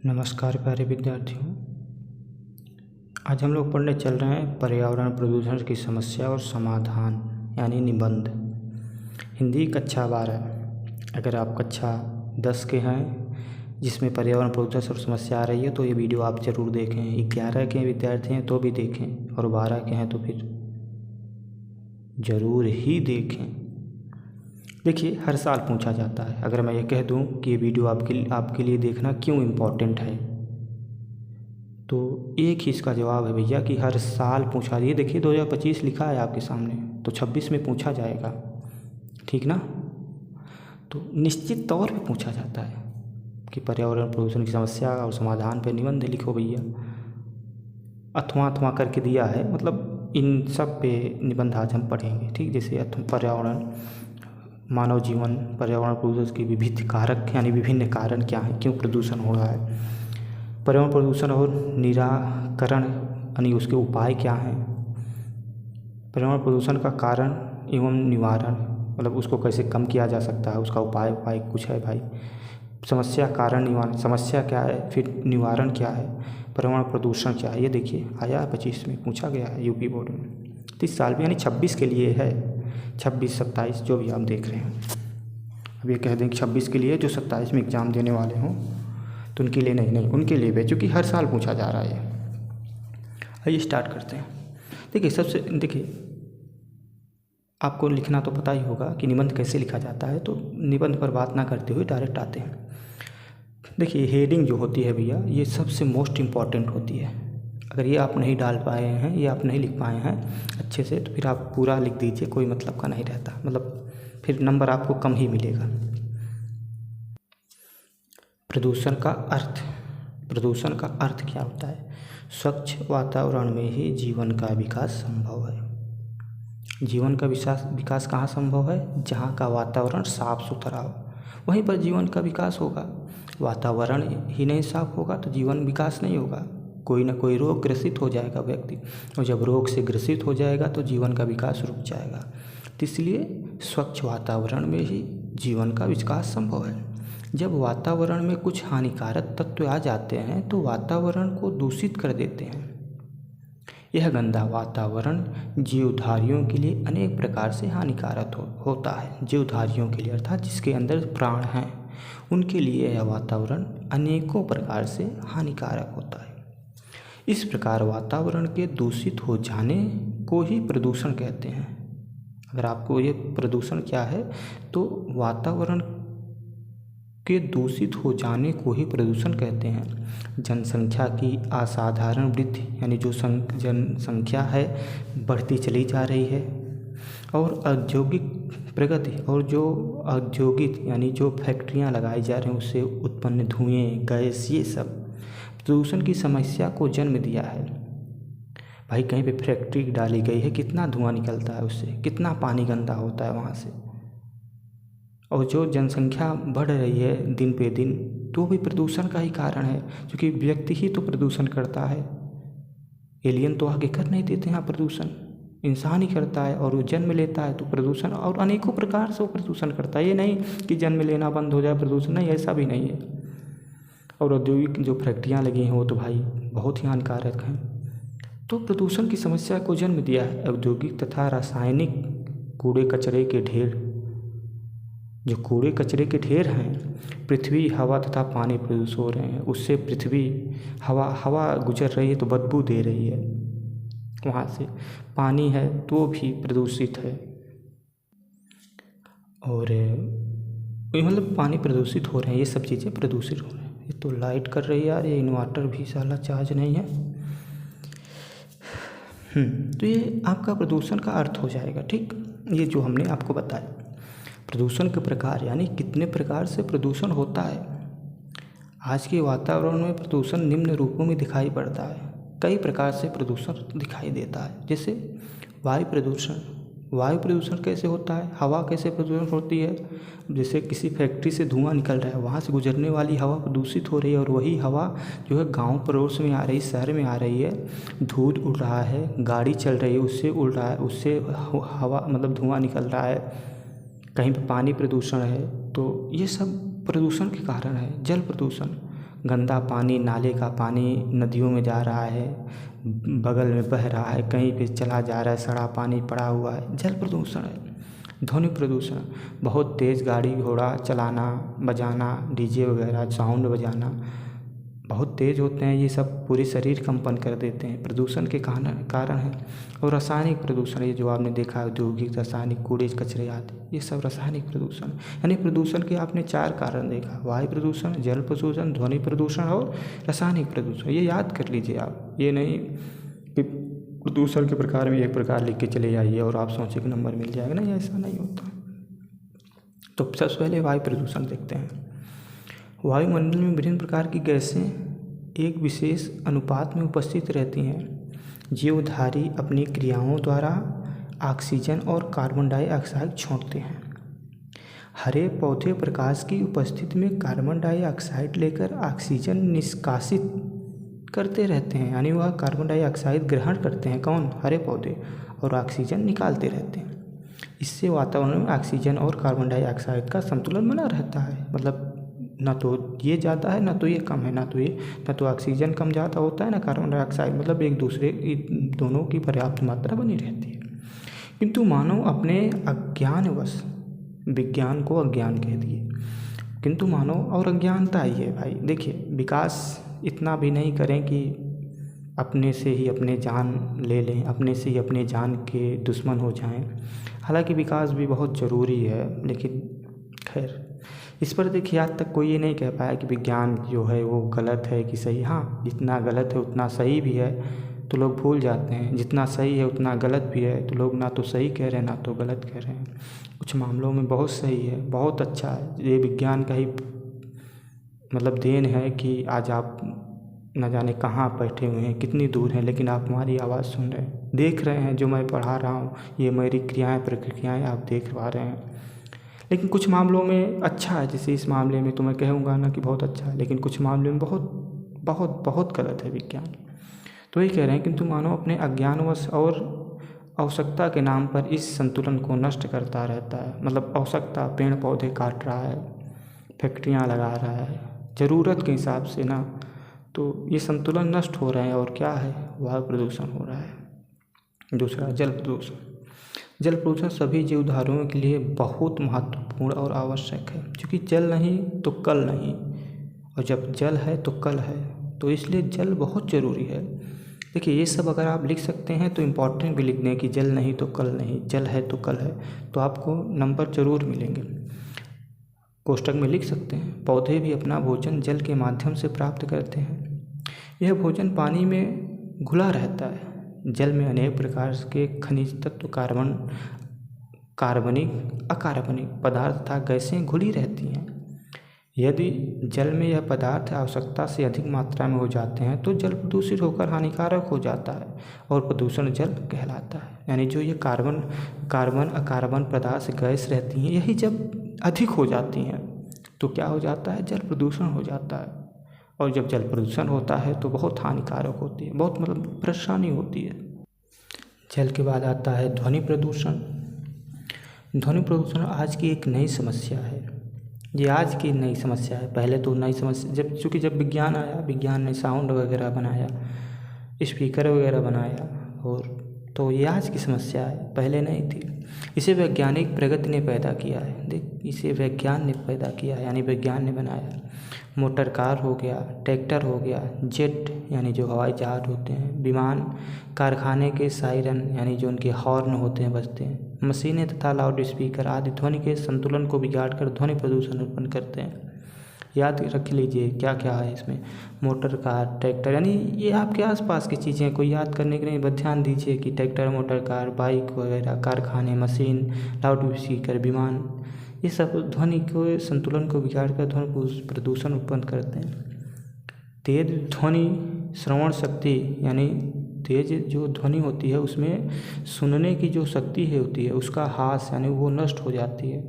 नमस्कार प्यारे विद्यार्थियों। आज हम लोग पढ़ने चल रहे हैं पर्यावरण प्रदूषण की समस्या और समाधान यानी निबंध, हिंदी कक्षा 12। अगर आप कक्षा 10 के हैं जिसमें पर्यावरण प्रदूषण और समस्या आ रही है तो ये वीडियो आप ज़रूर देखें। 11 के विद्यार्थी हैं तो भी देखें और 12 के हैं तो फिर ज़रूर ही देखें। देखिए, हर साल पूछा जाता है। अगर मैं ये कह दूं कि ये वीडियो आपके लिए देखना क्यों इम्पोर्टेंट है, तो एक ही इसका जवाब है भैया कि हर साल पूछा। ये देखिए 2025 लिखा है आपके सामने, तो 26 में पूछा जाएगा, ठीक ना। तो निश्चित तौर पे पूछा जाता है कि पर्यावरण प्रदूषण की समस्या और समाधान पे निबंध लिखो भैया। अथवा करके दिया है, मतलब इन सब पे निबंध आज हम पढ़ेंगे, ठीक। जैसे पर्यावरण, मानव जीवन, पर्यावरण प्रदूषण के विविध कारक यानी विभिन्न कारण क्या हैं, क्यों प्रदूषण हो रहा है, पर्यावरण प्रदूषण और निराकरण यानी उसके उपाय क्या हैं, पर्यावरण प्रदूषण का कारण एवं निवारण मतलब उसको कैसे कम किया जा सकता है, उसका उपाय कुछ है भाई। समस्या, कारण, निवारण। समस्या क्या है, फिर निवारण क्या है, पर्यावरण प्रदूषण क्या है। ये देखिए आया 25 में पूछा गया है यूपी बोर्ड में। 30 साल में यानी 26 के लिए है, 26, 27 जो भी आप देख रहे हैं। अब ये कह दें कि 26 के लिए जो 27 में एग्ज़ाम देने वाले हों तो उनके लिए नहीं, उनके लिए भी, क्योंकि हर साल पूछा जा रहा है। आइए स्टार्ट करते हैं। देखिए आपको लिखना तो पता ही होगा कि निबंध कैसे लिखा जाता है, तो निबंध पर बात ना करते हुए डायरेक्ट आते हैं। देखिए हेडिंग जो होती है भैया, ये सबसे मोस्ट इम्पॉर्टेंट होती है। अगर ये आप नहीं डाल पाए हैं, ये आप नहीं लिख पाए हैं अच्छे से, तो फिर आप पूरा लिख दीजिए, कोई मतलब का नहीं रहता, मतलब फिर नंबर आपको कम ही मिलेगा। प्रदूषण का अर्थ, प्रदूषण का अर्थ क्या होता है? स्वच्छ वातावरण में ही जीवन का विकास संभव है। जीवन का विकास कहाँ संभव है? जहाँ का वातावरण साफ सुथरा हो, वहीं पर जीवन का विकास होगा। वातावरण ही नहीं साफ होगा तो जीवन विकास नहीं होगा। कोई ना कोई रोग ग्रसित हो जाएगा व्यक्ति, और जब रोग से ग्रसित हो जाएगा तो जीवन का विकास रुक जाएगा। तो इसलिए स्वच्छ वातावरण में ही जीवन का विकास संभव है। जब वातावरण में कुछ हानिकारक तत्व आ जाते हैं तो वातावरण को दूषित कर देते हैं। यह गंदा वातावरण जीवधारियों के लिए अनेक प्रकार से हानिकारक होता है। जीवधारियों के लिए अर्थात जिसके अंदर प्राण हैं, उनके लिए यह वातावरण अनेकों प्रकार से हानिकारक होता है। इस प्रकार वातावरण के दूषित हो जाने को ही प्रदूषण कहते हैं। अगर आपको ये प्रदूषण क्या है, तो वातावरण के दूषित हो जाने को ही प्रदूषण कहते हैं। जनसंख्या की असाधारण वृद्धि यानी जो जनसंख्या है बढ़ती चली जा रही है, और औद्योगिक प्रगति, और जो औद्योगिक यानी जो फैक्ट्रियां लगाई जा रही हैं उससे उत्पन्न धुएं, गैस, ये सब प्रदूषण की समस्या को जन्म दिया है। भाई कहीं पे फैक्ट्री डाली गई है, कितना धुआं निकलता है उससे, कितना पानी गंदा होता है वहाँ से। और जो जनसंख्या बढ़ रही है दिन पे दिन, तो भी प्रदूषण का ही कारण है, क्योंकि व्यक्ति ही तो प्रदूषण करता है। एलियन तो आगे कर नहीं देते हैं प्रदूषण, इंसान ही करता है, और वो जन्म लेता है तो प्रदूषण, और अनेकों प्रकार से वो प्रदूषण करता है। ये नहीं कि जन्म लेना बंद हो जाए प्रदूषण, नहीं, ऐसा भी नहीं है। और औद्योगिक जो फैक्ट्रियाँ लगी हैं वो तो भाई बहुत ही हानिकारक हैं। तो प्रदूषण की समस्या को जन्म दिया है औद्योगिक तथा रासायनिक कूड़े कचरे के ढेर। जो कूड़े कचरे के ढेर हैं, पृथ्वी, हवा तथा पानी प्रदूषित हो रहे हैं। उससे पृथ्वी, हवा गुजर रही है तो बदबू दे रही है, वहाँ से पानी है तो भी प्रदूषित है, और मतलब पानी प्रदूषित हो रहे हैं, ये सब चीज़ें प्रदूषित हो रही हैं। ये तो लाइट कर रही है यार, ये इन्वर्टर भी साला चार्ज नहीं है। तो ये आपका प्रदूषण का अर्थ हो जाएगा, ठीक। ये जो हमने आपको बताया प्रदूषण के प्रकार, यानी कितने प्रकार से प्रदूषण होता है। आज के वातावरण में प्रदूषण निम्न रूपों में दिखाई पड़ता है। कई प्रकार से प्रदूषण दिखाई देता है, जैसे वायु प्रदूषण। वायु प्रदूषण कैसे होता है? हवा कैसे प्रदूषण होती है? जैसे किसी फैक्ट्री से धुआं निकल रहा है, वहाँ से गुजरने वाली हवा प्रदूषित हो रही है, और वही हवा जो है गांव पड़ोस में आ रही, शहर में आ रही है, धूल उड़ रहा है, गाड़ी चल रही है उससे उड़ रहा है, उससे हवा मतलब धुआं निकल रहा है। कहीं पर पानी प्रदूषण है, तो ये सब प्रदूषण के कारण है। जल प्रदूषण, गंदा पानी, नाले का पानी नदियों में जा रहा है, बगल में बह रहा है, कहीं पे चला जा रहा है, सड़ा पानी पड़ा हुआ है, जल प्रदूषण है। ध्वनि प्रदूषण, बहुत तेज़ गाड़ी घोड़ा चलाना, बजाना, डीजे वगैरह साउंड बजाना बहुत तेज़ होते हैं, ये सब पूरे शरीर कंपन कर देते हैं, प्रदूषण के कारण है। और रासायनिक प्रदूषण, ये जो आपने देखा औद्योगिक रासायनिक कूड़े कचरे आदि, ये सब रासायनिक प्रदूषण। यानी प्रदूषण के आपने 4 कारण देखा, वायु प्रदूषण, जल प्रदूषण, ध्वनि प्रदूषण और रासायनिक प्रदूषण। ये याद कर लीजिए आप, ये नहीं कि प्रदूषण के प्रकार में एक प्रकार लिख के चले जाइए और आप सोचे कि नंबर मिल जाएगा, नहीं, ऐसा नहीं होता। तो सबसे पहले वायु प्रदूषण देखते हैं। वायुमंडल में विभिन्न प्रकार की गैसें एक विशेष अनुपात में उपस्थित रहती हैं। जीवधारी अपनी क्रियाओं द्वारा ऑक्सीजन और कार्बन डाइऑक्साइड छोड़ते हैं। हरे पौधे प्रकाश की उपस्थिति में कार्बन डाइऑक्साइड लेकर ऑक्सीजन निष्कासित करते रहते हैं, यानी वह कार्बन डाइऑक्साइड ग्रहण करते हैं, कौन? हरे पौधे, और ऑक्सीजन निकालते रहते हैं। इससे वातावरण में ऑक्सीजन और कार्बन डाइऑक्साइड का संतुलन बना रहता है। मतलब ना तो ये ज़्यादा है ना तो ये कम है, ना तो ऑक्सीजन कम ज़्यादा होता है ना कार्बन डाइऑक्साइड, मतलब एक दूसरे दोनों की पर्याप्त मात्रा बनी रहती है। किंतु मानव अपने अज्ञानवश, विज्ञान को अज्ञान कह दिए, किंतु मानव और अज्ञानता ही है भाई। देखिए, विकास इतना भी नहीं करें कि अपने से ही अपने जान ले लें, अपने से ही अपने जान के दुश्मन हो जाएं। हालांकि विकास भी बहुत ज़रूरी है, लेकिन खैर इस पर देखिए आज तक कोई ये नहीं कह पाया कि विज्ञान जो है वो गलत है कि सही। हाँ, जितना गलत है उतना सही भी है, तो लोग भूल जाते हैं। जितना सही है उतना गलत भी है, तो लोग ना तो सही कह रहे हैं ना तो गलत कह रहे हैं। कुछ मामलों में बहुत सही है, बहुत अच्छा है। ये विज्ञान का ही मतलब देन है कि आज आप न जाने कहाँ बैठे हुए हैं, कितनी दूर हैं, लेकिन आप हमारी आवाज़ सुन रहे हैं, देख रहे हैं। जो मैं पढ़ा रहा हूँ, ये मेरी क्रियाएँ प्रक्रियाएँ आप देख पा रहे हैं। लेकिन कुछ मामलों में अच्छा है, जैसे इस मामले में तो मैं कहूँगा ना कि बहुत अच्छा है, लेकिन कुछ मामले में बहुत बहुत बहुत गलत है विज्ञान। तो ये कह रहे हैं किंतु मानव अपने अज्ञानवश और आवश्यकता के नाम पर इस संतुलन को नष्ट करता रहता है। मतलब आवश्यकता, पेड़ पौधे काट रहा है, फैक्ट्रियाँ लगा रहा है ज़रूरत के हिसाब से ना, तो ये संतुलन नष्ट हो रहे हैं। और क्या है? वायु प्रदूषण हो रहा है। दूसरा, जल प्रदूषण। जल प्रदूषण सभी जीवधारियों के लिए बहुत महत्वपूर्ण और आवश्यक है, क्योंकि जल नहीं तो कल नहीं, और जब जल है तो कल है, तो इसलिए जल बहुत ज़रूरी है। देखिए, ये सब अगर आप लिख सकते हैं तो इम्पोर्टेंट भी लिख दें कि जल नहीं तो कल नहीं, जल है तो कल है, तो आपको नंबर ज़रूर मिलेंगे। कोष्टक में लिख सकते हैं, पौधे भी अपना भोजन जल के माध्यम से प्राप्त करते हैं। यह भोजन पानी में घुला रहता है। जल में अनेक प्रकार के खनिज तत्व, कार्बनिक, अकार्बनिक पदार्थ तथा गैसें घुली रहती हैं। यदि जल में यह पदार्थ आवश्यकता से अधिक मात्रा में हो जाते हैं तो जल प्रदूषित होकर हानिकारक हो जाता है और प्रदूषण जल कहलाता है। यानी जो ये कार्बन अकार्बन पदार्थ गैस रहती हैं, यही जब अधिक हो जाती हैं तो क्या हो जाता है? जल प्रदूषण हो जाता है। और जब जल प्रदूषण होता है तो बहुत हानिकारक होती है, बहुत मतलब परेशानी होती है। जल के बाद आता है ध्वनि प्रदूषण। ध्वनि प्रदूषण आज की एक नई समस्या है। ये आज की नई समस्या है, पहले तो नई समस्या चूँकि जब विज्ञान आया, विज्ञान ने साउंड वगैरह बनाया, स्पीकर वगैरह बनाया, और तो ये आज की समस्या है, पहले नहीं थी। इसे वैज्ञानिक प्रगति ने पैदा किया है। इसे विज्ञान ने पैदा किया है, यानी विज्ञान ने बनाया। मोटर कार हो गया, ट्रैक्टर हो गया, जेट यानी जो हवाई जहाज होते हैं, विमान, कारखाने के सायरन यानी जो उनके हॉर्न होते हैं बजते हैं, मशीनें तथा लाउड स्पीकर आदि ध्वनि के संतुलन को बिगाड़कर ध्वनि प्रदूषण उत्पन्न करते हैं। याद रख लीजिए क्या क्या है इसमें, मोटर कार, ट्रैक्टर, यानी ये आपके आसपास की चीज़ें हैं, कोई याद करने के नहीं, बस ध्यान दीजिए कि ट्रैक्टर, मोटर कार, बाइक वगैरह, कारखाने, मशीन, लाउड स्पीकर, विमान, ये सब ध्वनि को संतुलन को बिगाड़कर ध्वनि प्रदूषण उत्पन्न करते हैं। तेज ध्वनि श्रवण शक्ति, यानी तेज जो ध्वनि होती है उसमें सुनने की जो शक्ति है होती है, उसका हास यानी वो नष्ट हो जाती है।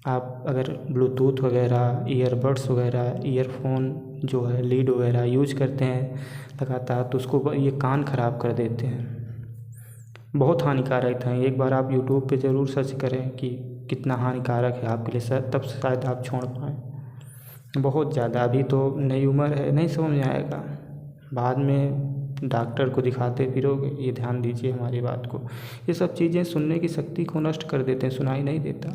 आप अगर ब्लूटूथ वगैरह, ईयरबड्स वगैरह, ईयरफोन जो है, लीड वगैरह यूज करते हैं लगातार, तो उसको ये कान ख़राब कर देते हैं, बहुत हानिकारक है। एक बार आप यूट्यूब पे ज़रूर सर्च करें कि कितना हानिकारक है आपके लिए, तब शायद आप छोड़ पाएँ। बहुत ज़्यादा। अभी तो नई उम्र है, नहीं समझ में आएगा, बाद में डॉक्टर को दिखाते फिरोगे। ये ध्यान दीजिए हमारी बात को। ये सब चीज़ें सुनने की शक्ति को नष्ट कर देते हैं, सुनाई नहीं देता,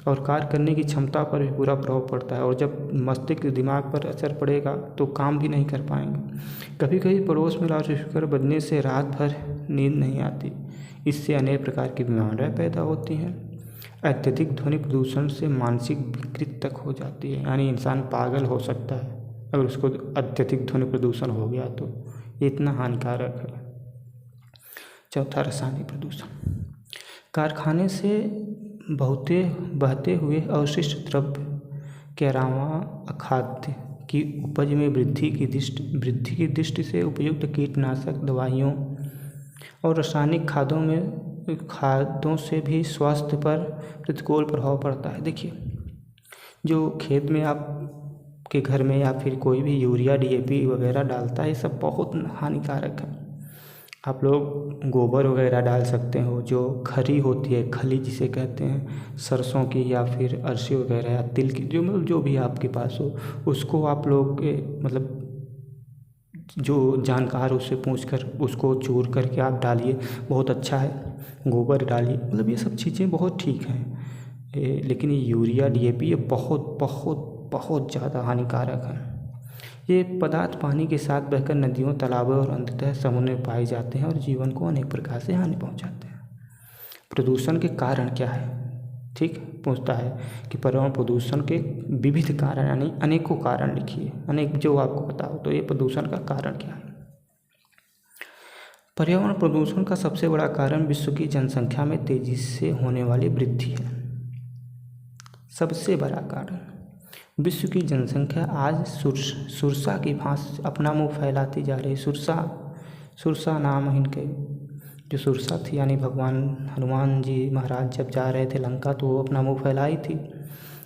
और कार्य करने की क्षमता पर भी बुरा प्रभाव पड़ता है। और जब मस्तिष्क दिमाग पर असर पड़ेगा तो काम भी नहीं कर पाएंगे। कभी कभी पड़ोस में लाउडस्पीकर बजने से रात भर नींद नहीं आती। इससे अनेक प्रकार की बीमारियाँ पैदा होती हैं। अत्यधिक ध्वनि प्रदूषण से मानसिक विकृति तक हो जाती है, यानी इंसान पागल हो सकता है अगर उसको अत्यधिक ध्वनि प्रदूषण हो गया तो। ये इतना हानिकारक है। चौथा, रासायनिक प्रदूषण। कारखाने से बहते हुए अवशिष्ट द्रव्य के अलावा अखाद्य की उपज में वृद्धि की दृष्टि से उपयुक्त कीटनाशक दवाइयों और रासायनिक खादों से भी स्वास्थ्य पर प्रतिकूल प्रभाव पड़ता है। देखिए, जो खेत में आपके घर में या फिर कोई भी यूरिया DAP वगैरह डालता है, ये सब बहुत हानिकारक है। आप लोग गोबर वगैरह डाल सकते हो, जो खरी होती है, खली जिसे कहते हैं, सरसों की या फिर अरसी वगैरह या तिल की, जो भी आपके पास हो, उसको आप लोग मतलब जो जानकार उससे पूछकर उसको चूर करके आप डालिए, बहुत अच्छा है। गोबर डालिए, मतलब ये सब चीज़ें बहुत ठीक हैं। लेकिन ये यूरिया DAP ये बहुत बहुत बहुत ज़्यादा हानिकारक है। ये पदार्थ पानी के साथ बहकर नदियों, तालाबों और अंततः समुद्र में पाए जाते हैं और जीवन को अनेक प्रकार से हानि पहुंचाते हैं। प्रदूषण के कारण क्या है, ठीक पूछता है कि पर्यावरण प्रदूषण के विविध कारण, यानी अनेकों कारण लिखिए, अनेक जो आपको बताओ। तो ये प्रदूषण का कारण क्या है? पर्यावरण प्रदूषण का सबसे बड़ा कारण विश्व की जनसंख्या में तेजी से होने वाली वृद्धि है। सबसे बड़ा कारण, विश्व की जनसंख्या आज सुरसा की भांति अपना मुंह फैलाती जा रही। सुरसा नाम है इनके, जो सुरसा थी, यानी भगवान हनुमान जी महाराज जब जा रहे थे लंका तो वो अपना मुंह फैलाई थी।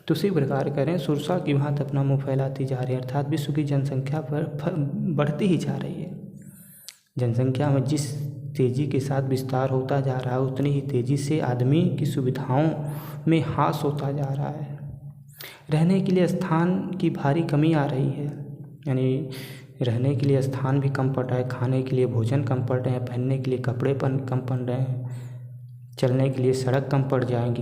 तो उसी प्रकार करें, सुरसा की भांति अपना मुंह फैलाती जा रही है, अर्थात विश्व की जनसंख्या बढ़ती ही जा रही है। जनसंख्या में जिस तेज़ी के साथ विस्तार होता जा रहा है, उतनी ही तेज़ी से आदमी की सुविधाओं में ह्रास होता जा रहा है। रहने के लिए स्थान की भारी कमी आ रही है, यानी रहने के लिए स्थान भी कम पड़ रहा है, खाने के लिए भोजन कम पड़ रहे हैं, पहनने के लिए कपड़े कम पड़ रहे हैं, चलने के लिए सड़क कम पड़ जाएंगी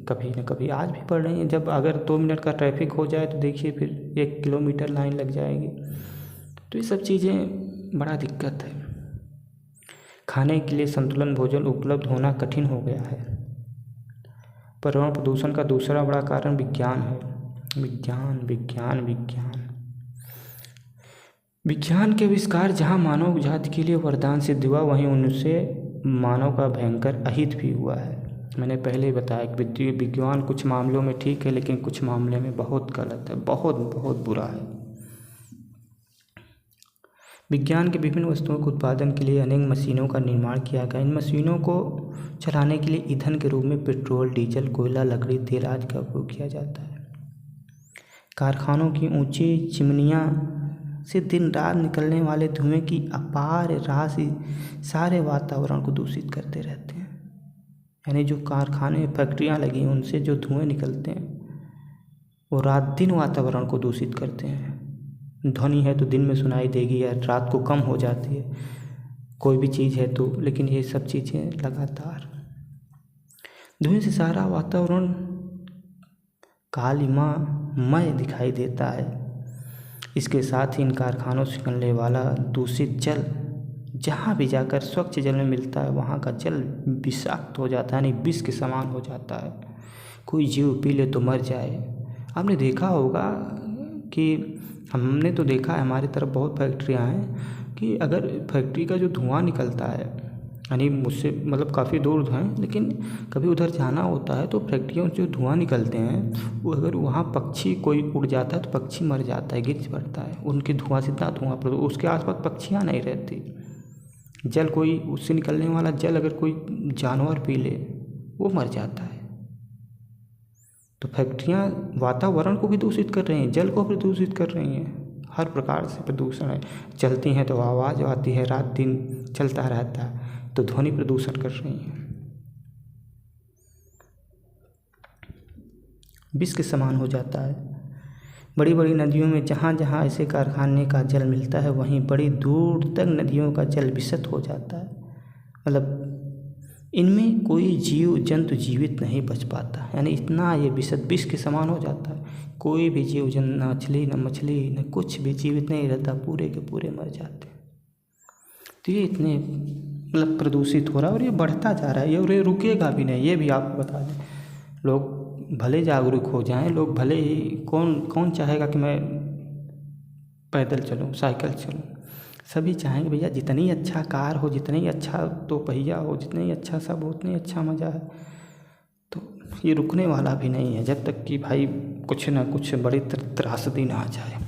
कभी न कभी, आज भी पड़ रही हैं। जब अगर 2 मिनट का ट्रैफिक हो जाए तो देखिए फिर 1 किलोमीटर लाइन लग जाएगी। तो ये सब चीज़ें बड़ा दिक्कत है। खाने के लिए संतुलन भोजन उपलब्ध होना कठिन हो गया है। पर्यावरण प्रदूषण का दूसरा बड़ा कारण विज्ञान है। विज्ञान के आविष्कार जहाँ मानव जाति के लिए वरदान सिद्ध हुआ, वहीं उनसे मानव का भयंकर अहित भी हुआ है। मैंने पहले ही बताया कि विज्ञान कुछ मामलों में ठीक है, लेकिन कुछ मामले में बहुत गलत है, बहुत बहुत बुरा है। विज्ञान के विभिन्न वस्तुओं के उत्पादन के लिए अनेक मशीनों का निर्माण किया गया। इन मशीनों को चलाने के लिए ईंधन के रूप में पेट्रोल, डीजल, कोयला, लकड़ी, तेल आदि का उपयोग किया जाता है। कारखानों की ऊंची चिमनियां से दिन रात निकलने वाले धुएं की अपार राशि सारे वातावरण को दूषित करते रहते हैं। यानी जो कारखाने, फैक्ट्रियां लगी, उनसे जो धुएं निकलते हैं वो रात दिन वातावरण को दूषित करते हैं। ध्वनि है तो दिन में सुनाई देगी या रात को कम हो जाती है, कोई भी चीज़ है तो, लेकिन ये सब चीज़ें लगातार धुएं से सारा वातावरण कालिमामय दिखाई देता है। इसके साथ ही इन कारखानों से निकलने वाला दूषित जल जहाँ भी जाकर स्वच्छ जल में मिलता है, वहाँ का जल विषाक्त हो जाता है, यानी विष के समान हो जाता है। कोई जीव पी ले तो मर जाए। आपने देखा होगा कि हमने तो देखा है, हमारी तरफ बहुत फैक्ट्रियाँ हैं कि अगर फैक्ट्री का जो धुआं निकलता है, यानी मुझसे मतलब काफ़ी दूर हैं, लेकिन कभी उधर जाना होता है तो फैक्ट्रियों से जो धुआं निकलते हैं, वो अगर वहाँ पक्षी कोई उड़ जाता है तो पक्षी मर जाता है, गिर पड़ता है। उनके धुआं से इतना धुआं पड़ता है, उसके आसपास पक्षियाँ नहीं रहती। जल, कोई उससे निकलने वाला जल अगर कोई जानवर पी ले वो मर जाता है। तो फैक्ट्रियाँ वातावरण को भी दूषित कर रही हैं, जल को भी दूषित कर रही हैं, हर प्रकार से प्रदूषण है। चलती हैं तो आवाज़ आती है, रात दिन चलता रहता है, तो ध्वनि प्रदूषण कर रही हैं। विष के समान हो जाता है। बड़ी बड़ी नदियों में जहाँ जहाँ ऐसे कारखाने का जल मिलता है वहीं बड़ी दूर तक नदियों का जल विषत हो जाता है। मतलब इनमें कोई जीव जंतु जीवित नहीं बच पाता, यानी इतना ये विषत विष के समान हो जाता है। कोई भी जीव जंतु, न मछली न कुछ भी जीवित नहीं रहता, पूरे के पूरे मर जाते हैं। तो ये इतने मतलब प्रदूषित हो रहा है और ये बढ़ता जा रहा है, और ये रुकेगा भी नहीं। ये भी आपको बता दें, लोग भले जागरूक हो जाएं, लोग भले ही, कौन चाहेगा कि मैं पैदल चलूं, साइकिल चलूं। सभी चाहेंगे भैया जितनी अच्छा कार हो, जितनी अच्छा दो पहिया हो, जितनी अच्छा सब हो, उतनी अच्छा मज़ा है। तो ये रुकने वाला भी नहीं है जब तक कि भाई कुछ ना कुछ बड़ी त्रासदी ना आ जाए।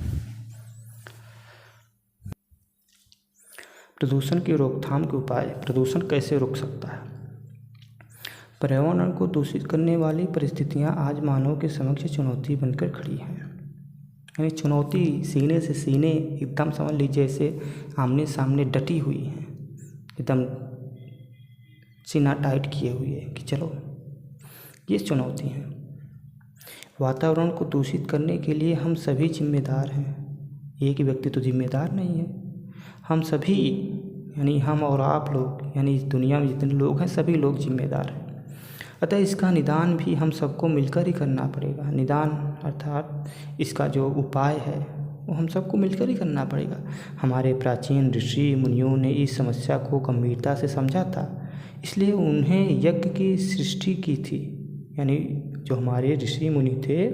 प्रदूषण की रोकथाम के उपाय। प्रदूषण कैसे रोक सकता है? पर्यावरण को दूषित करने वाली परिस्थितियां आज मानव के समक्ष चुनौती बनकर खड़ी हैं। यानी चुनौती सीने से सीने एकदम समझ लीजिए जैसे आमने सामने डटी हुई है, एकदम सीना टाइट किए हुए कि चलो, ये चुनौती है। वातावरण को दूषित करने के लिए हम सभी जिम्मेदार हैं। एक व्यक्ति तो जिम्मेदार नहीं है, हम सभी, यानी हम और आप लोग, यानी इस दुनिया में जितने लोग हैं सभी लोग जिम्मेदार हैं। अतः इसका निदान भी हम सबको मिलकर ही करना पड़ेगा। निदान अर्थात इसका जो उपाय है वो हम सबको मिलकर ही करना पड़ेगा। हमारे प्राचीन ऋषि मुनियों ने इस समस्या को गंभीरता से समझा था, इसलिए उन्हें यज्ञ की सृष्टि की थी। यानी जो हमारे ऋषि मुनि थे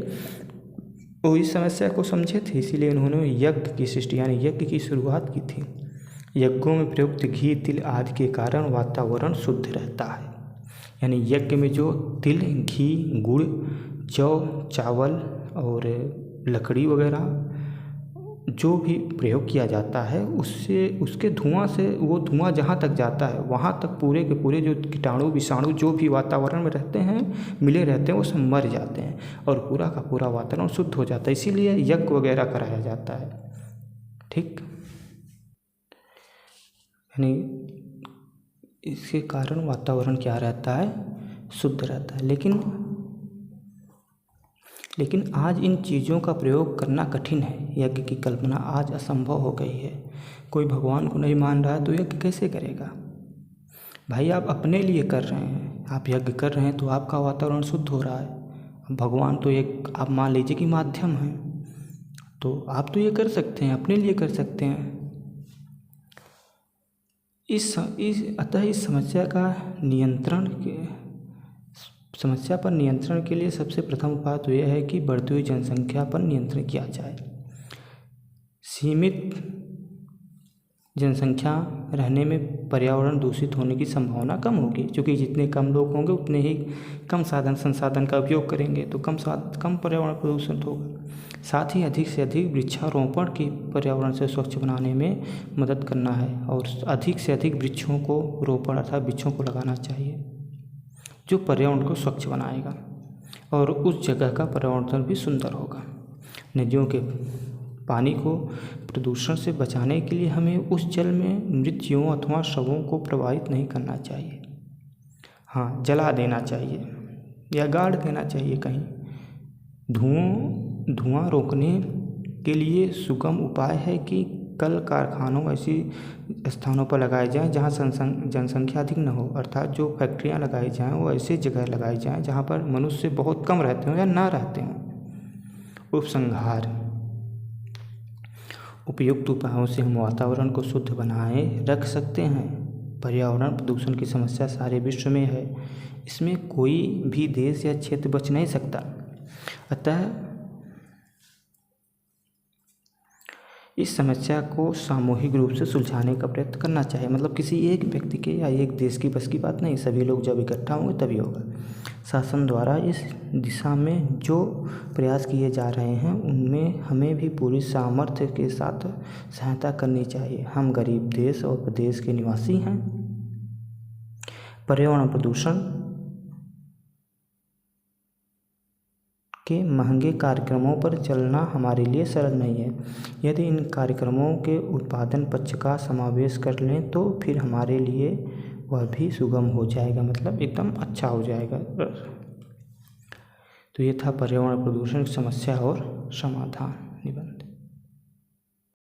वो इस समस्या को समझे थे, इसीलिए उन्होंने यज्ञ की सृष्टि यानी यज्ञ की शुरुआत की थी। यज्ञों में प्रयुक्त घी, तिल आदि के कारण वातावरण शुद्ध रहता है। यानी यज्ञ में जो तिल, घी, गुड़, जौ, चावल और लकड़ी वगैरह जो भी प्रयोग किया जाता है, उससे उसके धुआं से, वो धुआं जहाँ तक जाता है वहाँ तक पूरे के पूरे जो कीटाणु विषाणु जो भी वातावरण में रहते हैं, मिले रहते हैं, वो सब मर जाते हैं और पूरा का पूरा वातावरण शुद्ध हो जाता है। इसीलिए यज्ञ वगैरह कराया जाता है। ठीक, यानी इसके कारण वातावरण क्या रहता है? शुद्ध रहता है। लेकिन आज इन चीज़ों का प्रयोग करना कठिन है। यज्ञ की कल्पना आज असंभव हो गई है। कोई भगवान को नहीं मान रहा है तो यज्ञ कैसे करेगा? भाई आप अपने लिए कर रहे हैं, आप यज्ञ कर रहे हैं तो आपका वातावरण शुद्ध हो रहा है। भगवान तो एक आप मान लीजिए कि माध्यम है, तो आप तो ये कर सकते हैं, अपने लिए कर सकते हैं। अतः इस समस्या पर नियंत्रण के लिए सबसे प्रथम उपाय तो यह है कि बढ़ती हुई जनसंख्या पर नियंत्रण किया जाए। सीमित जनसंख्या रहने में पर्यावरण दूषित होने की संभावना कम होगी, क्योंकि जितने कम लोग होंगे उतने ही कम संसाधन का उपयोग करेंगे, तो कम पर्यावरण प्रदूषण होगा। साथ ही अधिक से अधिक वृक्षारोपण की पर्यावरण से स्वच्छ बनाने में मदद करना है और अधिक से अधिक वृक्षों को रोपण अर्थात वृक्षों को लगाना चाहिए, जो पर्यावरण को स्वच्छ बनाएगा और उस जगह का पर्यावरण भी सुंदर होगा। नदियों के पानी को प्रदूषण से बचाने के लिए हमें उस जल में मृत जीवों अथवा शवों को प्रवाहित नहीं करना चाहिए। हाँ, जला देना चाहिए या गाड़ देना चाहिए कहीं। धुआं रोकने के लिए सुगम उपाय है कि कल कारखानों ऐसी स्थानों पर लगाए जाएं जहां जनसंख्या अधिक न हो, अर्थात जो फैक्ट्रियां लगाई जाएं वो ऐसी जगह लगाई जाएं जहां पर मनुष्य बहुत कम रहते हों या ना रहते हों। उपसंहार। उपयुक्त उपायों से हम वातावरण को शुद्ध बनाए रख सकते हैं। पर्यावरण प्रदूषण की समस्या सारे विश्व में है, इसमें कोई भी देश या क्षेत्र बच नहीं सकता। अतः इस समस्या को सामूहिक रूप से सुलझाने का प्रयत्न करना चाहिए। मतलब किसी एक व्यक्ति के या एक देश की बस की बात नहीं, सभी लोग जब इकट्ठा होंगे तभी होगा। शासन द्वारा इस दिशा में जो प्रयास किए जा रहे हैं उनमें हमें भी पूरी सामर्थ्य के साथ सहायता करनी चाहिए। हम गरीब देश और प्रदेश के निवासी हैं। पर्यावरण प्रदूषण के महंगे कार्यक्रमों पर चलना हमारे लिए सरल नहीं है। यदि इन कार्यक्रमों के उत्पादन पक्ष का समावेश कर लें तो फिर हमारे लिए वह भी सुगम हो जाएगा, मतलब एकदम अच्छा हो जाएगा। तो ये था पर्यावरण प्रदूषण की समस्या और समाधान निबंध।